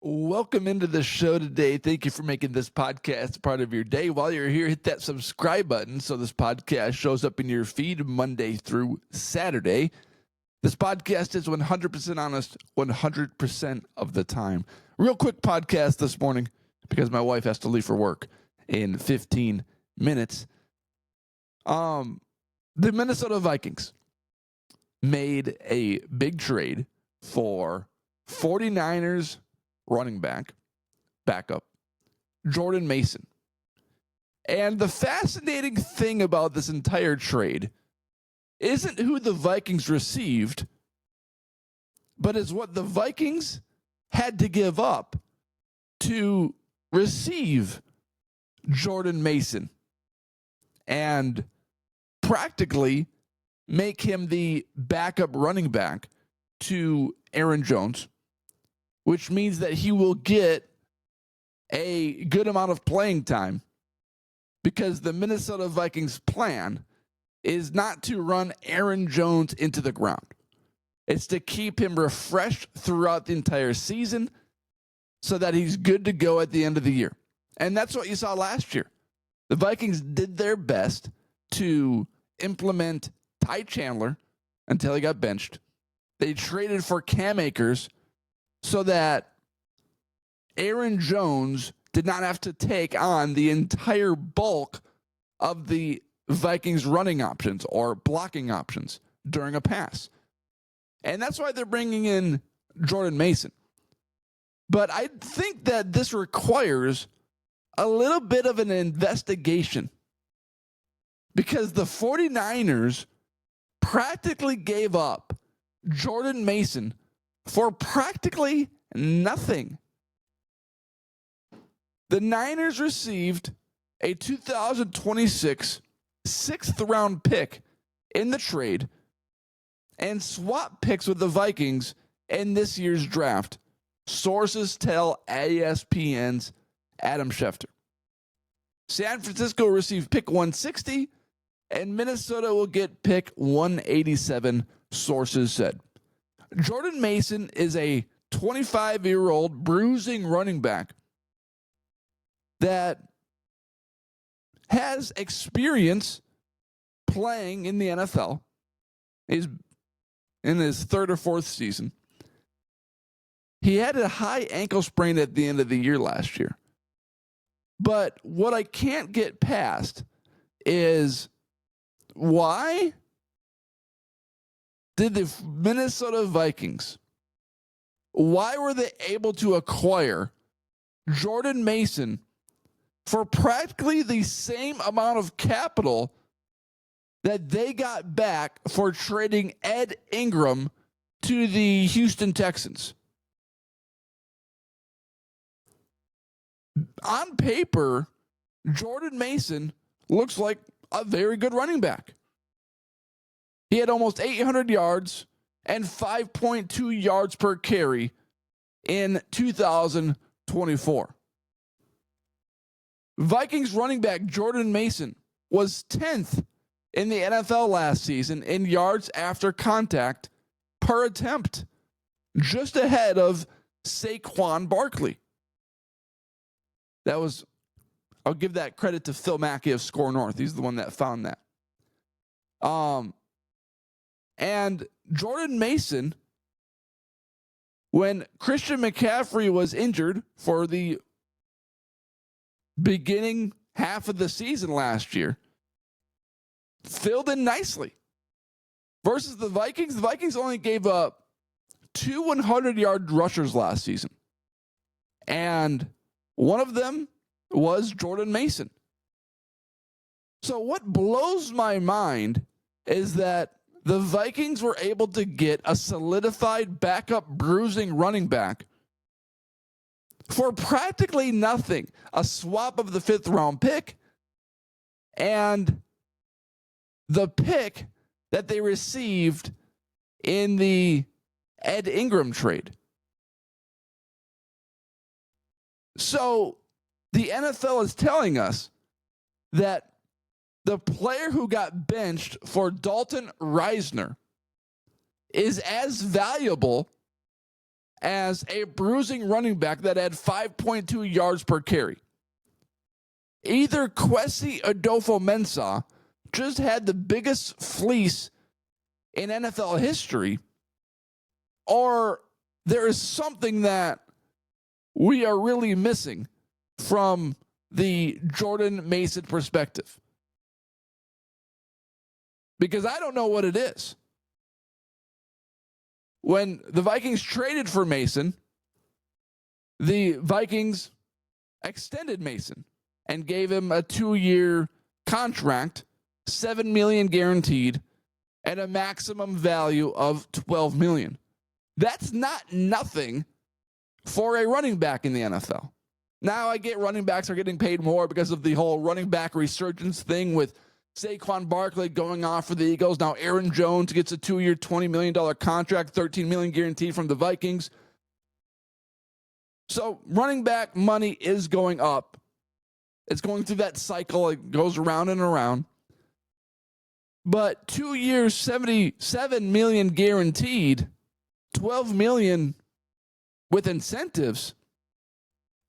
Welcome into the show today. Thank you for making this podcast part of your day. While you're here, hit that subscribe button so this podcast shows up in your feed Monday through Saturday. This podcast is 100% honest 100% of the time. Real quick podcast this morning because my wife has to leave for work in 15 minutes. The Minnesota Vikings made a big trade for 49ers running backup, Jordan Mason. And the fascinating thing about this entire trade isn't who the Vikings received, but is what the Vikings had to give up to receive Jordan Mason and practically make him the backup running back to Aaron Jones, which means that he will get a good amount of playing time because the Minnesota Vikings plan is not to run Aaron Jones into the ground. It's to keep him refreshed throughout the entire season so that he's good to go at the end of the year. And that's what you saw last year. The Vikings did their best to implement Ty Chandler until he got benched. They traded for Cam Akers so that Aaron Jones did not have to take on the entire bulk of the Vikings running options or blocking options during a pass. And that's why they're bringing in Jordan Mason. But I think that this requires a little bit of an investigation because the 49ers practically gave up Jordan Mason for practically nothing. The Niners received a 2026 sixth-round pick in the trade and swap picks with the Vikings in this year's draft. Sources tell ESPN's Adam Schefter. San Francisco received pick 160, and Minnesota will get pick 187, sources said. Jordan Mason is a 25-year-old bruising running back that has experience playing in the NFL. He's in his third or fourth season. He had a high ankle sprain at the end of the year last year. But what I can't get past is why did the Minnesota Vikings, why were they able to acquire Jordan Mason for practically the same amount of capital that they got back for trading Ed Ingram to the Houston Texans? On paper, Jordan Mason looks like a very good running back. He had almost 800 yards and 5.2 yards per carry in 2024. Vikings running back Jordan Mason was 10th in the NFL last season in yards after contact per attempt, just ahead of Saquon Barkley. I'll give that credit to Phil Mackey of Score North. He's the one that found that. And Jordan Mason, when Christian McCaffrey was injured for the beginning half of the season last year, filled in nicely. Versus the Vikings only gave up 2 100-yard rushers last season. And one of them was Jordan Mason. So what blows my mind is that the Vikings were able to get a solidified backup bruising running back for practically nothing. A swap of the 5th round pick and the pick that they received in the Ed Ingram trade. So the NFL is telling us that the player who got benched for Dalton Reisner is as valuable as a bruising running back that had 5.2 yards per carry. Either Kwesi Adofo-Mensah just had the biggest fleece in NFL history, or there is something that we are really missing from the Jordan Mason perspective. Because I don't know what it is. When the Vikings traded for Mason, the Vikings extended Mason and gave him a 2-year contract, $7 million guaranteed, and a maximum value of $12 million. That's not nothing for a running back in the NFL. Now I get running backs are getting paid more because of the whole running back resurgence thing with Saquon Barkley going off for the Eagles. Now Aaron Jones gets a 2-year, $20 million contract, $13 million guaranteed from the Vikings. So running back money is going up. It's going through that cycle. It goes around and around. But 2 years, $77 million guaranteed, $12 million with incentives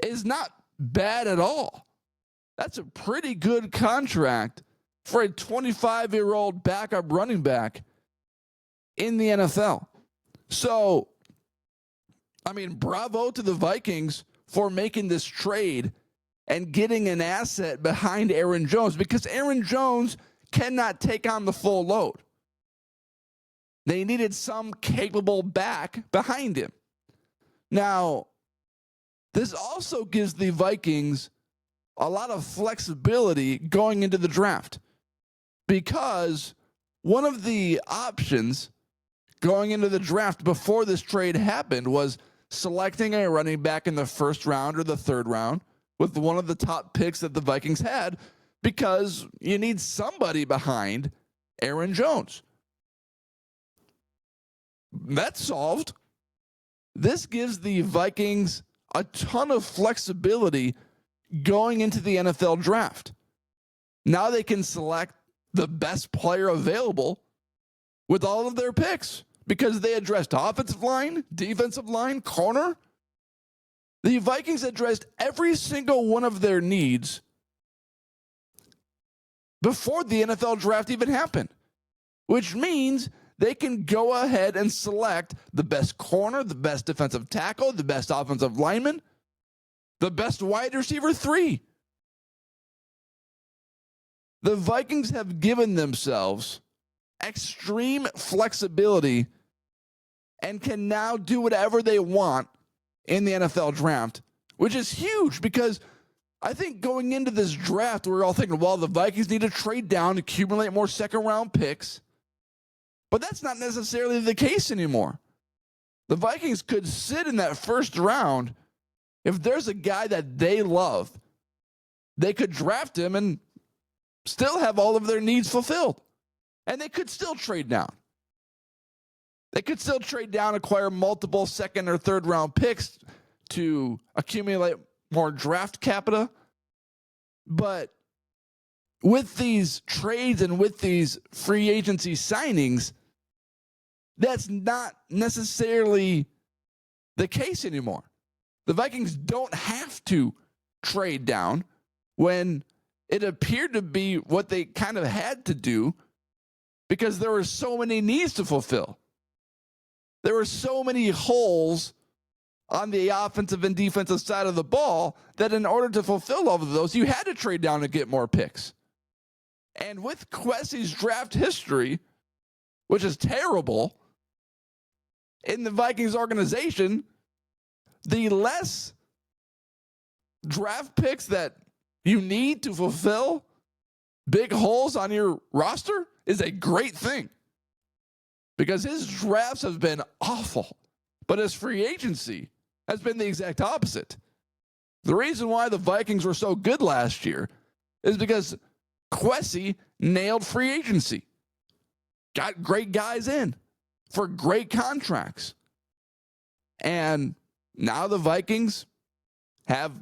is not bad at all. That's a pretty good contract for a 25-year-old backup running back in the NFL. So, I mean, bravo to the Vikings for making this trade and getting an asset behind Aaron Jones, because Aaron Jones cannot take on the full load. They needed some capable back behind him. Now, this also gives the Vikings a lot of flexibility going into the draft, because one of the options going into the draft before this trade happened was selecting a running back in the first round or the third round with one of the top picks that the Vikings had, because you need somebody behind Aaron Jones. That's solved. This gives the Vikings a ton of flexibility going into the NFL draft. Now they can select the best player available with all of their picks, because they addressed offensive line, defensive line, corner. The Vikings addressed every single one of their needs before the NFL draft even happened, which means they can go ahead and select the best corner, the best defensive tackle, the best offensive lineman, the best wide receiver 3. The Vikings have given themselves extreme flexibility and can now do whatever they want in the NFL draft, which is huge, because I think going into this draft, we're all thinking, well, the Vikings need to trade down, accumulate more second-round picks. But that's not necessarily the case anymore. The Vikings could sit in that first round. If there's a guy that they love, they could draft him and still have all of their needs fulfilled. And they could still trade down. They could still trade down, acquire multiple second or third round picks to accumulate more draft capita. But with these trades and with these free agency signings, that's not necessarily the case anymore. The Vikings don't have to trade down when it appeared to be what they kind of had to do, because there were so many needs to fulfill. There were so many holes on the offensive and defensive side of the ball that in order to fulfill all of those, you had to trade down and get more picks. And with Kwesi's draft history, which is terrible, in the Vikings organization, the less draft picks that you need to fulfill big holes on your roster is a great thing, because his drafts have been awful, but his free agency has been the exact opposite. The reason why the Vikings were so good last year is because Kwesi nailed free agency, got great guys in for great contracts. And now the Vikings have,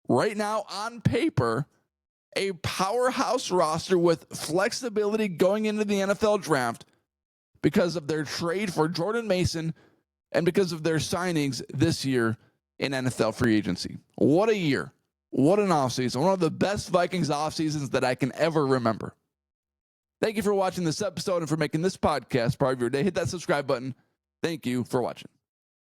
right now on paper, a powerhouse roster with flexibility going into the NFL draft because of their trade for Jordan Mason and because of their signings this year in NFL free agency. What a year. What an offseason. One of the best Vikings offseasons that I can ever remember. Thank you for watching this episode and for making this podcast part of your day. Hit that subscribe button. Thank you for watching.